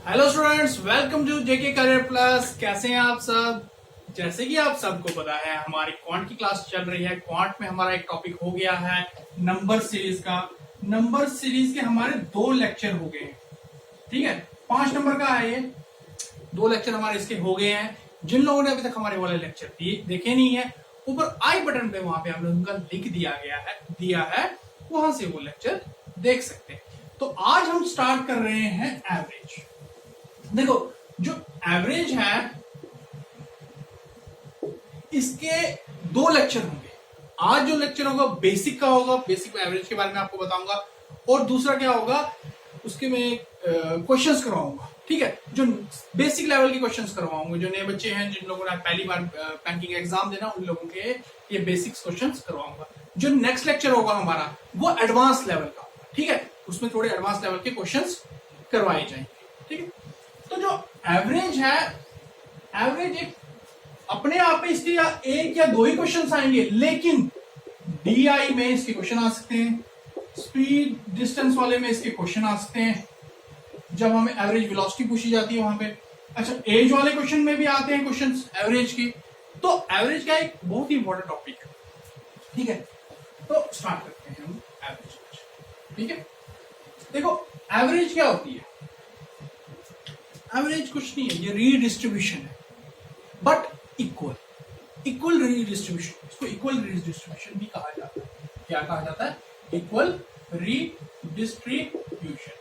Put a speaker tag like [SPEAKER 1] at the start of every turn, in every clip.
[SPEAKER 1] Hello students, welcome to JK career plus. कैसे हैं आप सब? जैसे कि आप सबको पता है, हमारी क्वांट की क्लास चल रही है। क्वांट में हमारा एक टॉपिक हो गया है नंबर सीरीज का। नंबर सीरीज के हमारे 2 लेक्चर हो गए हैं। ठीक है, 5 नंबर का है ये। 2 लेक्चर हमारे इसके हो गए हैं। जिन लोगों ने अभी तक हमारे वाले लेक्चर देखे नहीं है, ऊपर आई बटन पे वहां पे हमने उनका लिंक दिया है, वहां से वो लेक्चर देख सकते हैं। तो आज हम स्टार्ट कर रहे हैं एवरेज। देखो, जो एवरेज है इसके 2 लेक्चर होंगे। आज जो लेक्चर होगा बेसिक का होगा, बेसिक एवरेज के बारे में आपको बताऊंगा, और दूसरा क्या होगा उसके में क्वेश्चंस करवाऊंगा। ठीक है, जो बेसिक लेवल के क्वेश्चंस करवाऊंगा। जो नए बच्चे हैं, जिन लोगों ने पहली बार बैंकिंग एग्जाम देना, उन लोगों के ये बेसिक्स क्वेश्चंस करवाऊंगा। जो नेक्स्ट लेक्चर होगा हमारा वो एडवांस लेवल का होगा। ठीक है, उसमें थोड़े एडवांस लेवल के क्वेश्चंस करवाए जाएंगे। ठीक है, तो जो एवरेज है, एवरेज एक अपने आप में इसके या 1 या 2 ही क्वेश्चन आएंगे, लेकिन डीआई में इसके क्वेश्चन आ सकते हैं, स्पीड डिस्टेंस वाले में इसके क्वेश्चन आ सकते हैं, जब हमें एवरेज वेलोसिटी पूछी जाती है वहां पे। अच्छा, एज वाले क्वेश्चन में भी आते हैं क्वेश्चंस एवरेज के। तो एवरेज का एक बहुत ही इंपॉर्टेंट टॉपिक है। ठीक है, तो स्टार्ट करते हैं हम एवरेज। ठीक है, देखो एवरेज क्या होती है। एवरेज कुछ नहीं है, ये रीडिस्ट्रीब्यूशन है, बट इक्वल रीडिस्ट्रीब्यूशन। इसको इक्वल रीडिस्ट्रीब्यूशन भी कहा जाता है। क्या कहा जाता है? Equal redistribution.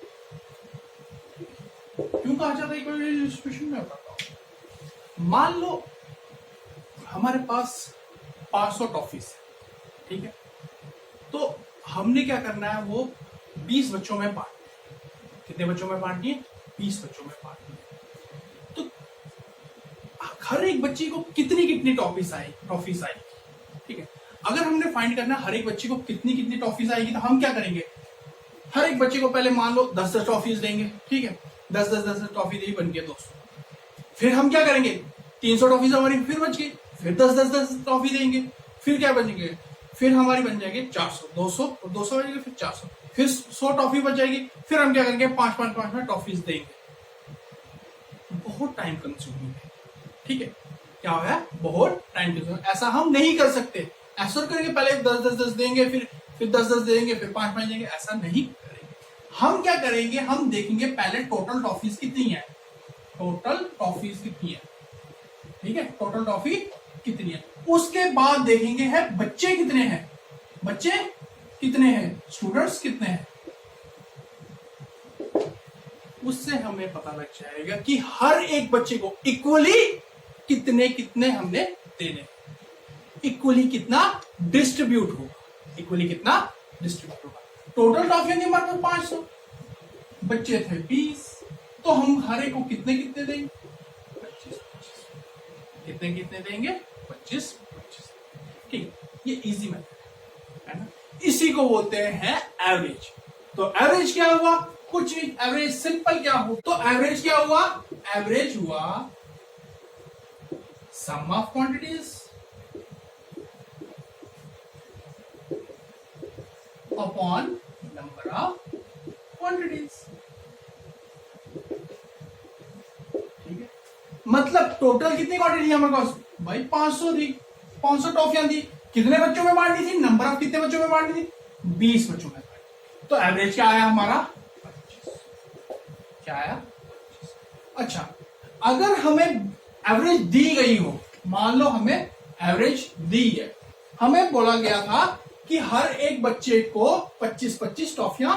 [SPEAKER 1] क्यों कहा जाता है इक्वल रीडिस्ट्रीब्यूशन? मैं बताता हूं। मान लो हमारे पास 500 टॉफीज है। ठीक है, तो हमने क्या करना है, वो 20 बच्चों में बांटनी है। कितने बच्चों में बांटनी है? 20 बच्चों में बांटनी है। तो हर एक बच्चे को कितनी कितनी टॉफीज आएगी। ठीक है, अगर हमने फाइंड करना हर एक बच्चे को कितनी कितनी टॉफीज आएगी, तो हम क्या करेंगे, हर एक बच्चे को पहले मान लो 10-10 टॉफीज देंगे। ठीक है, 10-10 टॉफी दी, बन गया 200। फिर हम क्या करेंगे, 300 टॉफीज हमारी फिर बच गई, फिर 10-10 टॉफी देंगे, फिर क्या बचेंगे, फिर हमारी बन जाएगी 400, 200 और 200 बचेंगे, फिर 400, फिर 100 टॉफी बच जाएगी। फिर हम क्या करेंगे, 5-5 टॉफीज देंगे। बहुत टाइम कंज्यूमिंग है। ठीक है, क्या है, बहुत टाइम कंज्यूमिंग। ऐसा हम नहीं कर सकते। ऐसा करेंगे पहले 10-10 देंगे, फिर 10-10 देंगे, फिर 5-5 देंगे, ऐसा नहीं करेंगे। हम क्या करेंगे, हम देखेंगे पहले टोटल टॉफीज कितनी है। टोटल टॉफीज कितनी है? ठीक है, टोटल टॉफी कितनी है, उसके बाद देखेंगे है बच्चे कितने हैं। बच्चे कितने हैं, स्टूडेंट्स कितने हैं, उससे हमें पता लग जाएगा कि हर एक बच्चे को इक्वली कितने कितने हमने देने, इक्वली कितना डिस्ट्रीब्यूट होगा, इक्वली कितना डिस्ट्रीब्यूट होगा। टोटल टॉफियां थी हमारे पास 500, बच्चे थे 20, तो हम हर एक को कितने कितने देंगे, 25-25। कितने कितने देंगे, 25-25। ठीक, ये इजी मेथड है ना। इसी को बोलते हैं एवरेज। तो एवरेज क्या हुआ, कुछ भी। एवरेज सिंपल क्या हो, तो एवरेज क्या हुआ, एवरेज हुआ sum of quantities upon number of quantities. ठीक है, मतलब टोटल कितनी क्वांटिटी हमारे पास भाई, 500 थी, 500 टॉफियां थी। कितने बच्चों में बांटनी थी, नंबर ऑफ कितने बच्चों में बांटनी थी, 20 बच्चों में। तो एवरेज क्या आया हमारा, 25। क्या आया, 25। अच्छा, अगर हमें एवरेज दी गई हो, मान लो हमें एवरेज दी है, हमें बोला गया था कि हर एक बच्चे को 25-25 टॉफियां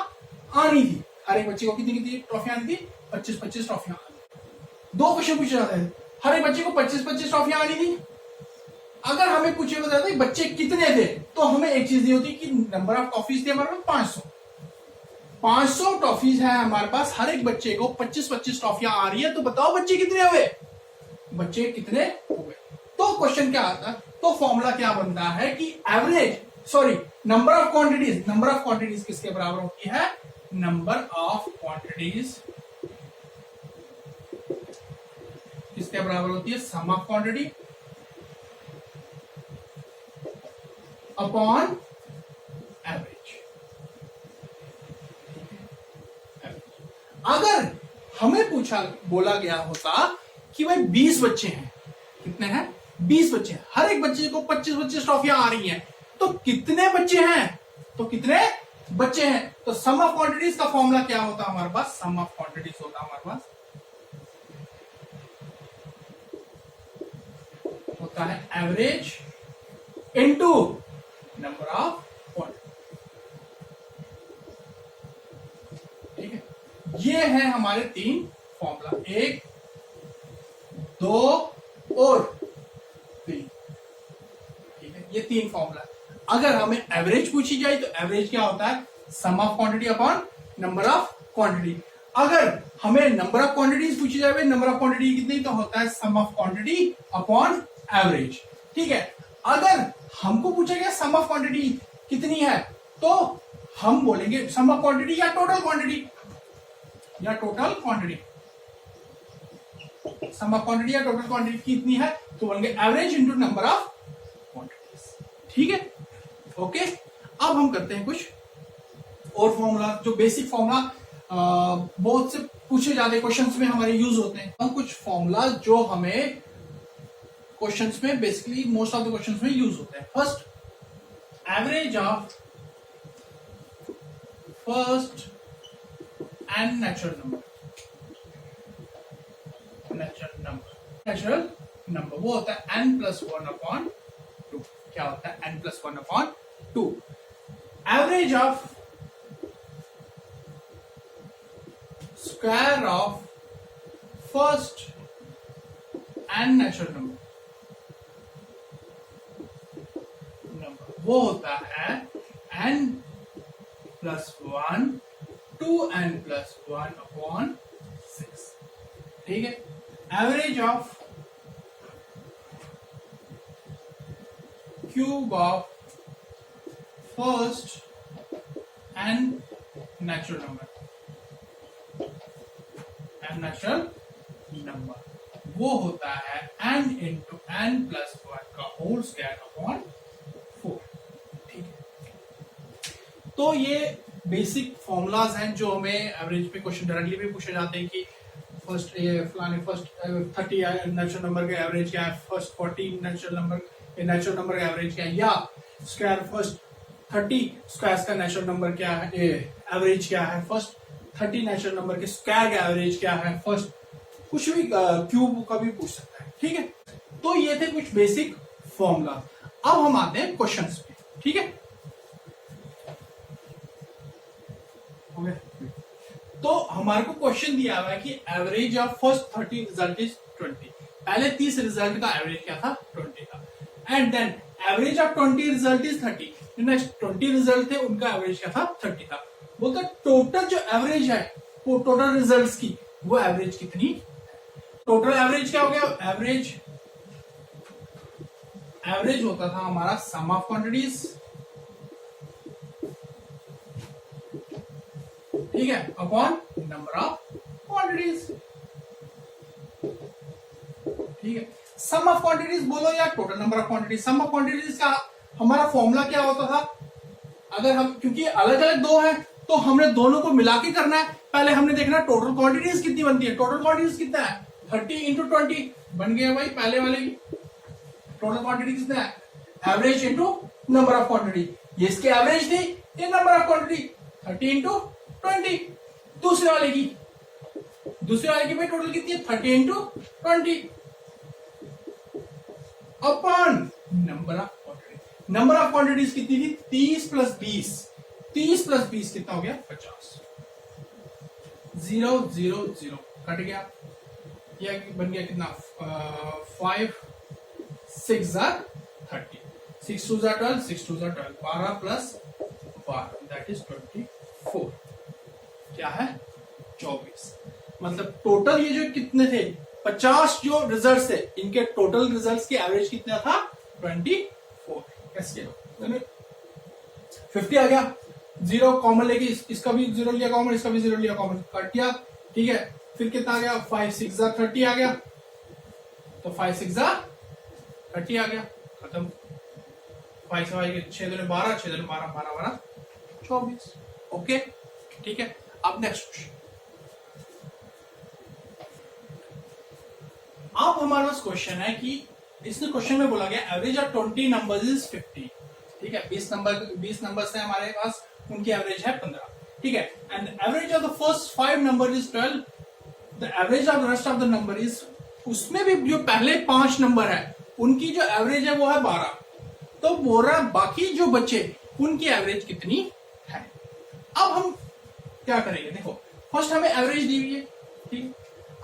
[SPEAKER 1] आनी थी। हर एक बच्चे को कितनी कितनी टॉफियां आनी थी, 25-25 टॉफियां आनी थी। 2 क्वेश्चन पूछे जाते हैं, हर एक बच्चे को 25-25 टॉफियां आनी थी। अगर हमें पूछे जाता है बच्चे कितने थे, तो हमें एक चीज दी होती कि नंबर ऑफ टॉफीज थे हमारे पास 500 टॉफीज है हमारे पास, हर एक बच्चे को 25-25 टॉफियां आ रही है। तो बताओ बच्चे कितने हुए, बच्चे कितने हुए। तो क्वेश्चन क्या आता है, तो फॉर्मूला क्या बनता है कि average, sorry, number of quantities. Number of quantities किसके बराबर होती है, नंबर ऑफ क्वांटिटीज किसके बराबर होती है, sum of quantity upon average. अगर हमें बोला गया होता कि भाई 20 बच्चे हैं, कितने हैं? 20 बच्चे हैं, हर एक बच्चे को 25-25 ट्रॉफियां आ रही हैं, तो कितने बच्चे हैं? तो कितने बच्चे हैं? तो सम ऑफ क्वांटिटीज का फॉर्मूला क्या होता है हमारे पास? सम ऑफ क्वांटिटीज होता है हमारे पास, होता है average into number of quantity. ठीक है, ये है हमारे 3 फॉर्मूला, 1, 2 और 3। ठीक है, ये 3 फॉर्मूला। अगर हमें एवरेज पूछी जाए तो एवरेज क्या होता है? Sum of quantity upon number of quantity. अगर हमें नंबर ऑफ क्वांटिटीज पूछी जाए, नंबर ऑफ क्वांटिटी कितनी, तो होता है sum of quantity upon average. ठीक है, अगर हमको पूछा गया सम ऑफ क्वांटिटी कितनी है, तो हम बोलेंगे सम ऑफ क्वांटिटी या टोटल क्वांटिटी, या total quantity, sum of quantity या टोटल क्वांटिटी कितनी है, तो बोलेंगे average into number of quantities. ठीक है, ओके। अब हम करते हैं कुछ और फॉर्मूला, जो बेसिक फॉर्मूला बहुत से पूछे जाते क्वेश्चंस में हमारे यूज होते हैं। हम कुछ फॉर्मूला जो हमें क्वेश्चंस में basically most of the questions में यूज होते हैं। First, average of first and natural number. Natural number वो होता है n+1/2। क्या होता है? n+1/2। Average of square of first and natural number वो होता है n+1 2n+1/6। ठीक है, average of cube of first and natural number वो होता है n इंटू n+1 का होल स्क्वायर अपॉन 4। ठीक है, तो ये बेसिक फॉर्मूलाज हैं जो हमें एवरेज पे क्वेश्चन डायरेक्टली भी पूछे जाते हैं कि फर्स्ट 30 नेचुरल नंबर का एवरेज क्या है, फर्स्ट 40 नेचुरल नंबर का एवरेज क्या है, या स्क्वायर फर्स्ट 30 स्क्वायर का नेचुरल नंबर क्या है, एवरेज क्या है, फर्स्ट 30 नेचुरल नंबर के स्क्वायर का एवरेज क्या है, फर्स्ट कुछ भी क्यूब का भी पूछ सकता है। ठीक है, तो ये थे कुछ बेसिक फॉर्मूला। अब हम आते हैं क्वेश्चंस पे। ठीक है, तो हमारे को क्वेश्चन दिया हुआ है कि average of first 30 result is 20। पहले 30 रिजल्ट का एवरेज क्या था? 20 था। And then average of 20 result is 30। Next 20 result थे, उनका एवरेज क्या था? 30 था। बोलते टोटल जो एवरेज है वो टोटल रिजल्ट्स की, वो एवरेज कितनी? टोटल एवरेज क्या हो गया? एवरेज होता था हमारा सम ऑफ क्वांटिटीज। ठीक है, अपॉन नंबर ऑफ क्वांटिटीज। ठीक है, सम ऑफ क्वांटिटीज बोलो या total number of quantities. Sum of quantities का हमारा फॉर्मूला क्या होता था? अगर हम, क्योंकि अलग अलग दो है तो हमने दोनों को मिला के करना है। पहले हमने देखना टोटल क्वांटिटीज कितनी बनती है। टोटल क्वांटिटीज कितना है? 30 इंटू 20 बन गया भाई पहले वाले की। टोटल क्वांटिटी कितना है? Average into number of quantity. ये इसकी एवरेज थी, ये नंबर ऑफ क्वांटिटी 30 इंटू 20। दूसरे वाले की भाई टोटल कितनी है? 30 into 20 upon number of quantity. Number of quantities कितनी थी? 30 प्लस 20। 30 प्लस 20 कितना हो गया? 50। 0 0 0 कट गया। यह बन गया कितना? 5 6 30। 6 2 12, 6 2 12, 12 प्लस 12 दैट इज 24। क्या है? 24। मतलब टोटल ये जो कितने थे? 50 जो रिजल्ट्स थे, इनके टोटल रिजल्ट्स की एवरेज कितना था? 24। कैसे? 50 आ गया। 0 कॉमन लेके इसका भी 0 लिया कॉमन, इसका भी 0 लिया कॉमन, कट गया। ठीक है, फिर कितना आ गया? 5 6 30 आ गया। तो 5 6 30 आ गया, खत्म। 5 से 6 2 12, 6 2 12, 12 12 24। ओके, ठीक है। अब नेक्स्ट क्वेश्चन। अब हमारे पास क्वेश्चन है कि इसमें क्वेश्चन में बोला गया एवरेज ऑफ 20 नंबर्स इज 50। ठीक है, 20 नंबर्स है हमारे पास, उनकी एवरेज है 15। ठीक है, and average of the first 5 number is 12, the average of the rest of the number is, उसमें भी जो पहले 5 नंबर है उनकी जो एवरेज है वो है 12। तो बोरा बाकी जो बचे उनकी एवरेज कितनी है। अब हम क्या करेंगे, देखो फर्स्ट हमें एवरेज दी हुई है। ठीक,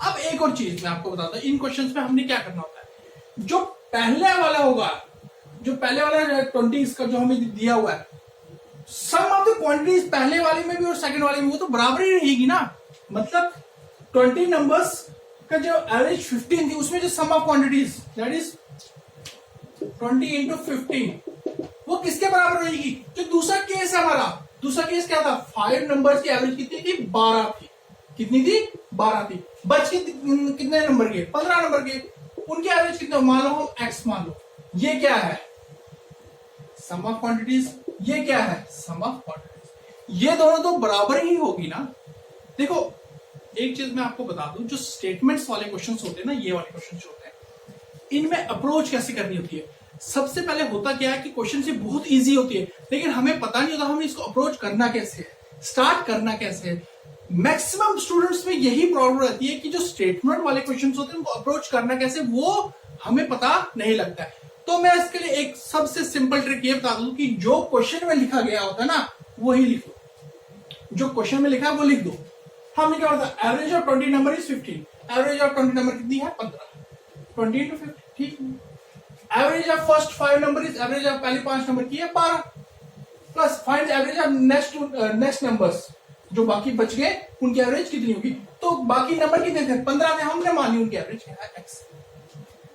[SPEAKER 1] अब एक और चीज मैं आपको बताता हूं, इन क्वेश्चंस में हमने क्या करना होता है, जो पहले वाला होगा, जो पहले वाला 20 का जो हमें दिया हुआ है, सम ऑफ द क्वांटिटीज पहले वाले में भी और सेकंड वाले में वो तो बराबर ही रहेगी ना। मतलब 20 नंबर्स का जो एवरेज 15 थी, उसमें जो sum of quantities that is 20 into 15, वो किसके बराबर रहेगी। जो दूसरा केस है हमारा, दूसरा केस क्या था, 5 नंबर्स की एवरेज कितनी थी, 12 थी। कितनी थी, 12 थी। बच के कितने नंबर के, 15 नंबर के, उनकी एवरेज कितने, मान लो हम x मान लो। ये क्या है, सम ऑफ क्वांटिटीज, ये क्या है, सम ऑफ क्वांटिटीज। ये दोनों तो बराबर ही होगी ना। देखो एक चीज मैं आपको बता दूं, जो स्टेटमेंट्स वाले क्वेश्चंस होते हैं ना, ये वाले क्वेश्चंस होते हैं, इनमें अप्रोच कैसे करनी होती है। सबसे पहले होता क्या है कि क्वेश्चन से बहुत इजी होती है, लेकिन हमें पता नहीं होता हमें इसको अप्रोच करना कैसे है, स्टार्ट करना कैसे है। मैक्सिमम स्टूडेंट्स में यही प्रॉब्लम रहती है कि जो स्टेटमेंट वाले क्वेश्चंस होते हैं उनको अप्रोच करना कैसे, वो हमें पता नहीं लगता है। तो मैं इसके लिए एक सबसे सिंपल ट्रिक ये बता दूं कि जो क्वेश्चन में लिखा गया होता है ना, वही लिख दो। जो क्वेश्चन में लिखा है वो लिख दो। हमने क्या होता है, average of 20 number is 15, average of 20 number कितनी है, 15, 20 इंटू 50। ठीक, average of first 5 number is, average of पहले 5 नंबर की है 12, plus find average of next numbers, जो बाकी बच गए उनकी एवरेज कितनी होगी। तो बाकी नंबर कितने थे, 15 थे, हमने मान ली उनकी एवरेज क्या है, x।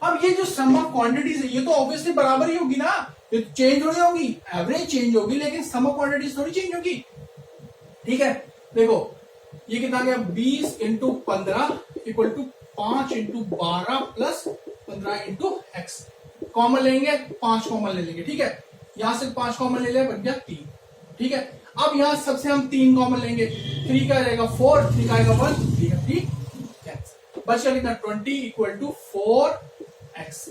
[SPEAKER 1] अब ये जो सम ऑफ क्वांटिटीज है ये तो ऑब्वियसली बराबर ही होगी ना, ये तो चेंज थोड़ी होगी, एवरेज चेंज होगी लेकिन सम ऑफ क्वांटिटीज थोड़ी चेंज होगी। ठीक है, देखो ये कितना गया, 20 into 15 equal to 5 into 12 plus 15 into x. Common लेंगे, 5 कॉमन ले लेंगे। ठीक है, यहां से 5 कॉमन ले लिया, बन गया 3। ठीक है, अब यहां सबसे हम 3 कॉमन लेंगे, 3 का रहेगा 4, 3 का आएगा 1, 3 का 3 कैंसिल, बचेगा कितना, 20 equal to 4x,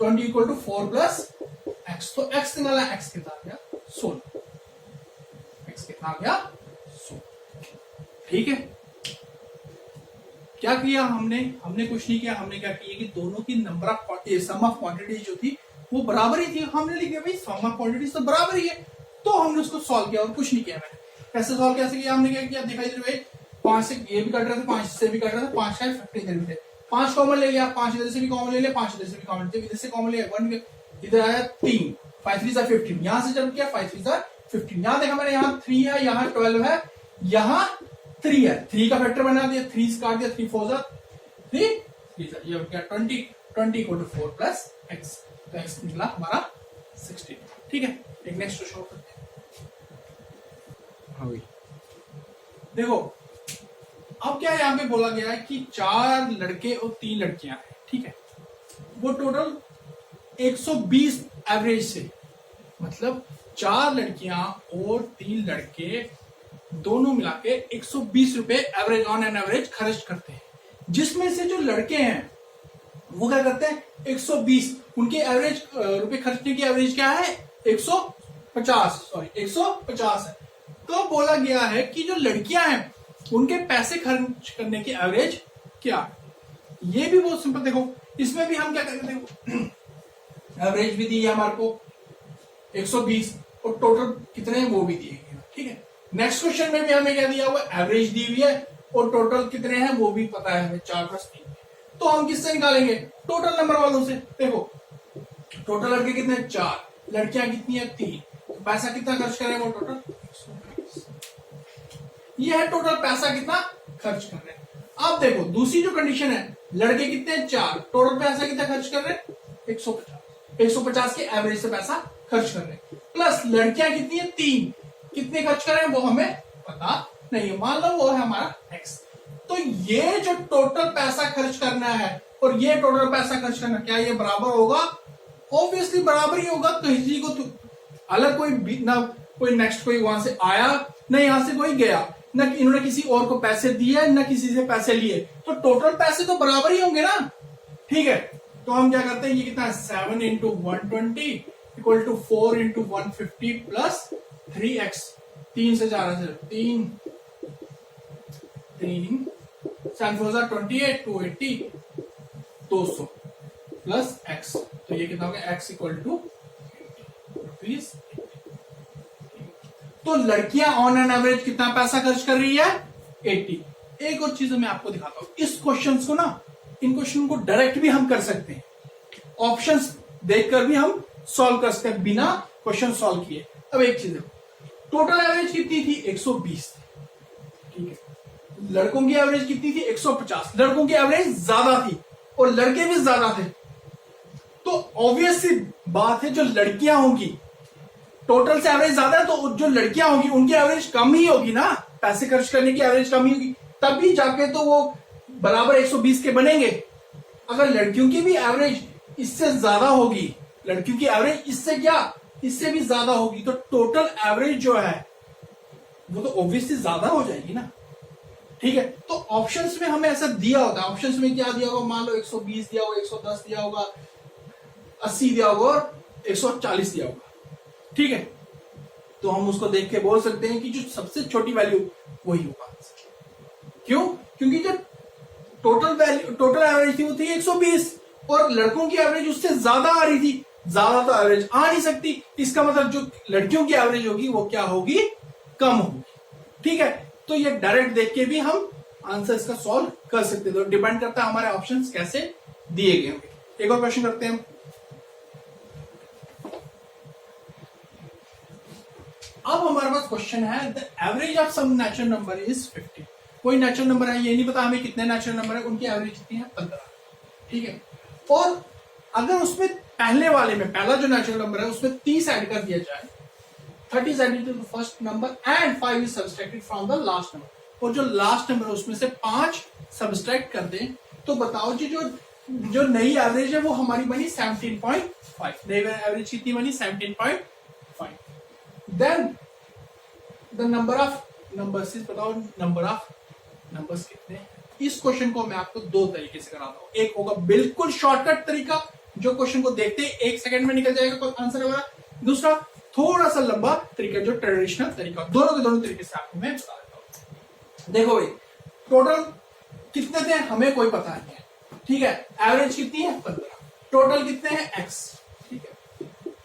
[SPEAKER 1] 20 equal to 4 plus x। तो x निकाला, x कितना आ गया, 16, x कितना आ गया, 16। ठीक है, क्या किया हमने कुछ नहीं किया, हमने क्या किया कि दोनों की number of sum of quantities जो थी वो बराबर ही थी। हमने लिखा भाई सम ऑफ क्वांटिटीज तो बराबर ही है, तो हमने उसको सॉल्व किया और कुछ नहीं किया। मैंने कैसे सॉल्व कैसे किया, हमने क्या किया, दिखाई दे भाई 5 से ये भी कट रहे थे, 5 से भी कट रहे थे, 5 का 15 इधर भी थे, 5 कॉमन ले लिया, 5 इधर से भी कॉमन ले लिया, 5 इधर से भी कॉमन, इधर से कॉमन लिया 1, इधर आया 3, 5 3 सा 15, यहां से जब किया 5 3 सा 15, यहां देखा मैंने, यहाँ 3 है, यहाँ 12 है, यहाँ 3 है, 3 का फैक्टर बना दिया, 3 काट दिया, 3 4 3, ये हो गया 20 इक्वल टू 4 प्लस x। तो x निकला हमारा 16। ठीक है, एक नेक्स्ट शो करते हैं। हाँ भाई देखो, अब क्या यहाँ पे बोला गया है कि 4 लड़के और 3 लड़कियां हैं। ठीक है, वो टोटल 120 एवरेज से, मतलब 4 लड़कियां और 3 लड़के दोनों मिला के 120 रुपए एवरेज ऑन एन एवरेज खर्च करते हैं। जिसमें से जो लड़के हैं वो क्या करते हैं, 120, उनके एवरेज रुपए खर्चने की एवरेज क्या है, 150 है। तो बोला गया है कि जो लड़कियां हैं उनके पैसे खर्च करने की एवरेज क्या। ये भी बहुत सिंपल, देखो इसमें भी हम क्या करेंगे, देखो एवरेज भी दी है हमारे को 120 और टोटल कितने हैं वो भी दिए गए। ठीक है, नेक्स्ट क्वेश्चन में भी हमें क्या दिया हुआ, एवरेज दी हुई है और टोटल कितने हैं वो भी पता है हमें, 4 प्लस 3। तो हम किससे निकालेंगे, टोटल नंबर वालों से। देखो टोटल लड़के कितने, 4, लड़कियां कितनी है, 3, तो पैसा कितना खर्च करेंगे वो टोटल, ये है टोटल पैसा कितना खर्च कर रहे हैं। अब देखो दूसरी जो कंडीशन है, लड़के कितने हैं, 4, टोटल पैसा कितना खर्च कर रहे हैं, 150 के एवरेज से पैसा खर्च कर रहे हैं, प्लस लड़कियां कितनी है, 3, कितने खर्च कर रहे हैं वो हमें पता नहीं है, मान लो वो है हमारा x। तो ये जो टोटल पैसा खर्च करना है और ये टोटल पैसा खर्च करना, क्या ये बराबर होगा, ऑब्वियसली बराबर ही होगा। तो किसी को तो अलग कोई ना, कोई नेक्स्ट कोई वहां से आया ना, यहां से कोई गया ना, इन्होंने किसी और को पैसे दिए ना किसी से पैसे लिए, तो टोटल पैसे तो बराबर ही होंगे ना। ठीक है, तो हम क्या करते हैं, ये कितना है 7 into 120 equal to 4 into 150 plus 3x, 3 से 4 से 3 7 4 28 280 200 प्लस x, तो ये कितना हो गया x इक्वल टू रुपीज। तो लड़कियां ऑन एन एवरेज कितना पैसा खर्च कर रही है 80। एक और चीज मैं आपको दिखाता हूं, इस क्वेश्चंस को ना, इन क्वेश्चन को डायरेक्ट भी हम कर सकते हैं, ऑप्शंस देखकर भी हम सॉल्व कर सकते हैं बिना क्वेश्चन सॉल्व किए। अब एक चीज है, टोटल एवरेज कितनी थी 120, ठीक है, लड़कों की एवरेज कितनी थी 150, लड़कों की एवरेज ज्यादा थी और लड़के भी ज्यादा थे, तो ऑब्वियस सी बात है जो लड़कियां होंगी टोटल से एवरेज ज्यादा है, तो जो लड़कियां होंगी उनकी एवरेज कम ही होगी ना, पैसे खर्च करने की एवरेज कम ही होगी, तभी जाके तो वो बराबर 120 के बनेंगे। अगर लड़कियों की भी एवरेज इससे ज्यादा होगी, लड़कियों की एवरेज इससे क्या, इससे भी ज्यादा होगी, तो टोटल एवरेज जो है वो तो ऑब्वियसली ज्यादा हो जाएगी ना, ठीक है। तो ऑप्शंस में हमें ऐसा दिया होता है, ऑप्शंस में क्या दिया होगा, मान लो 120 दिया होगा, 110 दिया होगा, 80 दिया होगा और 140 दिया होगा, ठीक है, तो हम उसको देख के बोल सकते हैं कि जो सबसे छोटी वैल्यू वही होगा। क्यों? क्योंकि जो टोटल एवरेज थी वो थी 120 और लड़कों की एवरेज उससे ज्यादा आ रही थी, ज्यादा तो एवरेज आ नहीं सकती, इसका मतलब जो लड़कियों की एवरेज होगी वो क्या होगी, कम होगी, ठीक है। तो ये डायरेक्ट देख के भी हम आंसर इसका सॉल्व कर सकते हैं, तो डिपेंड करता है हमारे ऑप्शंस कैसे दिए गए होंगे। एक और क्वेश्चन करते हैं, अब हमारे पास क्वेश्चन है the average of sum natural number is 50। कोई नेचुरल नंबर है, ये नहीं पता हमें कितने नेचुरल नंबर है, उनकी एवरेज कितनी है 15, ठीक है। और अगर उसमें पहले वाले में पहला जो नेचुरल नंबर है उसमें 30 ऐड कर दिया जाए, 30 added to the first number and 5 is subtracted from the last number, और जो लास्ट नंबर है उसमें से 5 सब्सट्रैक्ट कर दें, तो बताओ जी जो नई एवरेज है वो हमारी बनी 17.5, नई एवरेज कितनी बनी 17.5। Then the number of numbers, बताओ नंबर ऑफ नंबर्स कितने। इस क्वेश्चन को मैं आपको दो तरीके से कराता हूं, एक होगा बिल्कुल शॉर्टकट तरीका, जो क्वेश्चन को देखते ही 1 सेकंड में निकल जाएगा आंसर हमारा, दूसरा थोड़ा सा लंबा तरीका जो ट्रेडिशनल तरीका, दोनों के दोनों तरीके से आपको मैं बता देता हूं। देखो भाई, टोटल कितने थे हमें कोई पता नहीं है, ठीक है, एवरेज कितनी है 15, टोटल कितने हैं x, ठीक है।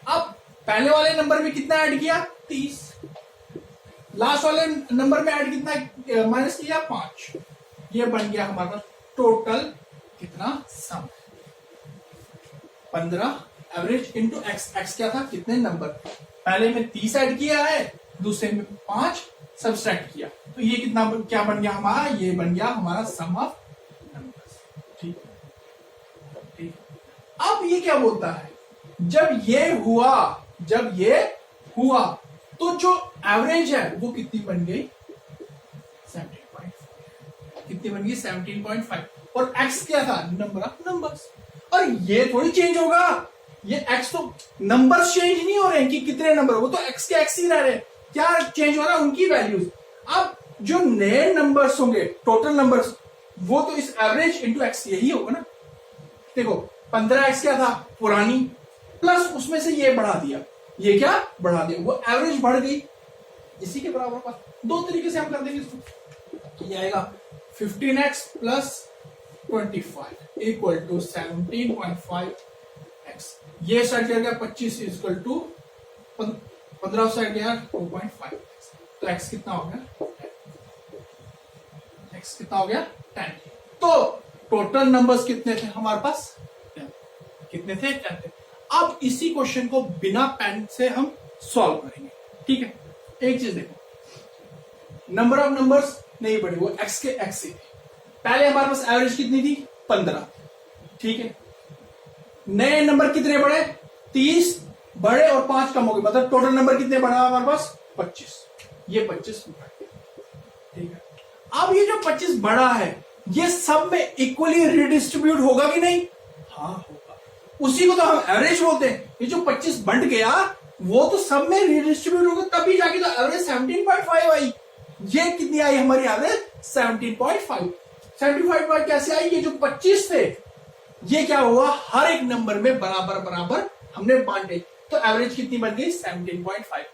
[SPEAKER 1] अब पहले वाले नंबर में कितना ऐड किया 30, लास्ट वाले नंबर में ऐड कितना माइनस किया 5, ये बन गया हमारा टोटल कितना सम 15 एवरेज इंटू एक्स, एक्स क्या था कितने नंबर, पहले में 30 ऐड किया है, दूसरे में 5 सब्सट्रैक्ट किया, तो ये कितना क्या बन गया हमारा, ये बन गया हमारा सम ऑफ नंबर्स, ठीक ठीक। अब ये क्या बोलता है, जब ये हुआ तो जो एवरेज है वो कितनी बन गई 17.5, कितनी बन गई 17.5, और x क्या था नंबर ऑफ नंबर्स, और ये थोड़ी चेंज होगा, ये x तो नंबर्स चेंज नहीं हो रहे हैं कि कितने नंबर, वो तो x के x ही रह रहे हैं, क्या चेंज हो रहा है उनकी वैल्यूज। अब जो नए नंबर्स होंगे टोटल नंबर्स, वो तो इस एवरेज इंटू x यही होगा ना। देखो 15x क्या था पुरानी, प्लस उसमें से ये बढ़ा दिया, ये क्या बढ़ा दिया, वो एवरेज बढ़ गई, इसी के बराबर पास। दो तरीके से हम कर देंगे इसको, ये आएगा 15x plus 25 equal to 17.5x, ये साइड गया 25 इक्वल टू 15 साइड गया 2.5, तो x कितना हो गया, x कितना हो गया 10। तो टोटल नंबर्स कितने थे हमारे पास, 10, कितने थे 10 थे। अब इसी क्वेश्चन को बिना पेन से हम सॉल्व करेंगे, ठीक है। एक चीज देखो, नंबर ऑफ नंबर्स नहीं बढ़े, वो x के x ही थे, पहले हमारे पास एवरेज कितनी थी 15, ठीक है। नए नंबर कितने बढ़े 30 बढ़े और 5 कम हो गए, मतलब टोटल नंबर कितने बढ़ा हमारे पास 25, ये 25 ठीक है। अब ये जो 25 बढ़ा है ये सब में इक्वली रिडिस्ट्रीब्यूट होगा कि नहीं, हाँ होगा, उसी को तो हम एवरेज बोलते हैं। ये जो 25 बंट गया वो तो सब में रिडिस्ट्रीब्यूट होगा, तभी जाके तो एवरेज 17.5 आई। ये कितनी आई हमारी एवरेज 17.5। 75 कैसे आई, ये जो 25 थे ये क्या हुआ, हर एक नंबर में बराबर बराबर हमने बांटे, तो एवरेज कितनी बन गई 17.5।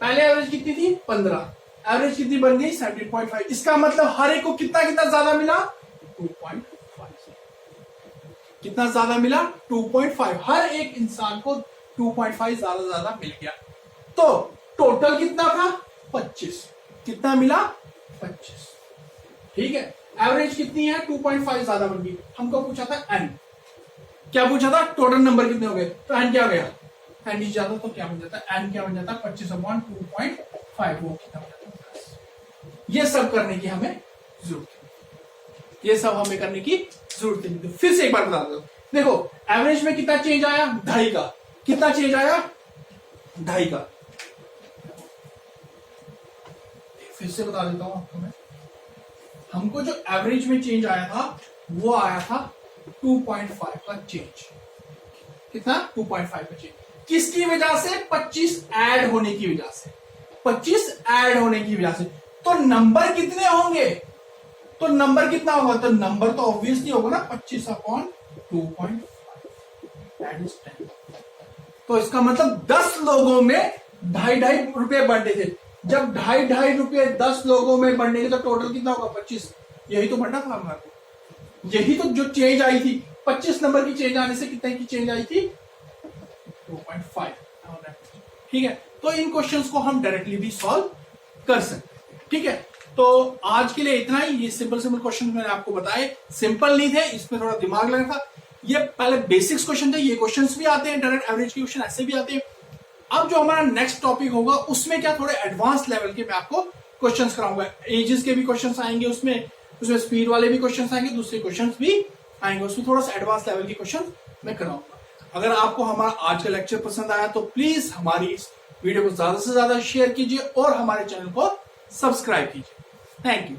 [SPEAKER 1] पहले एवरेज कितनी थी 15, एवरेज कितनी बन गई 17.5। इसका मतलब हर एक को कितना कितना ज्यादा मिला 2.5। कितना ज्यादा मिला 2.5, हर एक इंसान को 2.5 ज्यादा मिल गया। तो टोटल कितना था 25, कितना मिला 25। ठीक है, एवरेज कितनी है 2.5 ज्यादा बन गई। हमको पूछा था एन, क्या पूछा था टोटल नंबर कितने हो गए, तो एन क्या हो गया, एन नीचे जाता तो क्या बन जाता, एन क्या बन जाता 25/2.5, वो कितना बन जाता 10। ये सब करने की हमें जरूरत है, ये सब हमें करने की जरूरत है। फिर से एक बार बता दो, देखो एवरेज में कितना चेंज आया 2.5 का, कितना चेंज आया 2.5 का। फिर से बता देता हूं आपको मैं, हमको जो एवरेज में चेंज आया था वो आया था 2.5 का चेंज। कितना 2.5 का चेंज, किसकी वजह से 25 ऐड होने की वजह से, 25 ऐड होने की वजह से। तो नंबर कितने होंगे, तो नंबर कितना होगा, तो नंबर तो ऑब्वियसली होगा ना 25/2.5 दैट इज 10। तो इसका मतलब 10 लोगों में 2.5 रुपए बढ़ने थे। जब 2.5 रुपए 10 लोगों में बढ़ने के तो टोटल कितना होगा 25। यही तो बढ़ना था हमारे को, यही तो जो चेंज आई थी 25 नंबर की चेंज आने से कितने की चेंज आई थी 2.5। ठीक है, तो इन क्वेश्चंस को हम डायरेक्टली भी सॉल्व कर सकते हैं। ठीक है, तो आज के लिए इतना ही। ये सिंपल क्वेश्चन मैंने आपको बताए, सिंपल नहीं थे, इसमें थोड़ा दिमाग लगा था। ये पहले बेसिक्स क्वेश्चन थे, ये क्वेश्चंस भी आते हैं, डायरेक्ट एवरेज के क्वेश्चन ऐसे भी आते हैं। अब जो हमारा नेक्स्ट टॉपिक होगा उसमें क्या थोड़े एडवांस लेवल के मैं आपको क्वेश्चंस कराऊंगा, एजेस के भी क्वेश्चंस आएंगे उसमें स्पीड वाले भी क्वेश्चंस आएंगे, दूसरे क्वेश्चंस भी आएंगे, उसमें थोड़ा सा एडवांस लेवल के क्वेश्चन मैं कराऊंगा। अगर आपको हमारा आज का लेक्चर पसंद आया तो प्लीज हमारी इस वीडियो को ज्यादा से ज्यादा शेयर कीजिए और हमारे चैनल को सब्सक्राइब कीजिए। Thank you.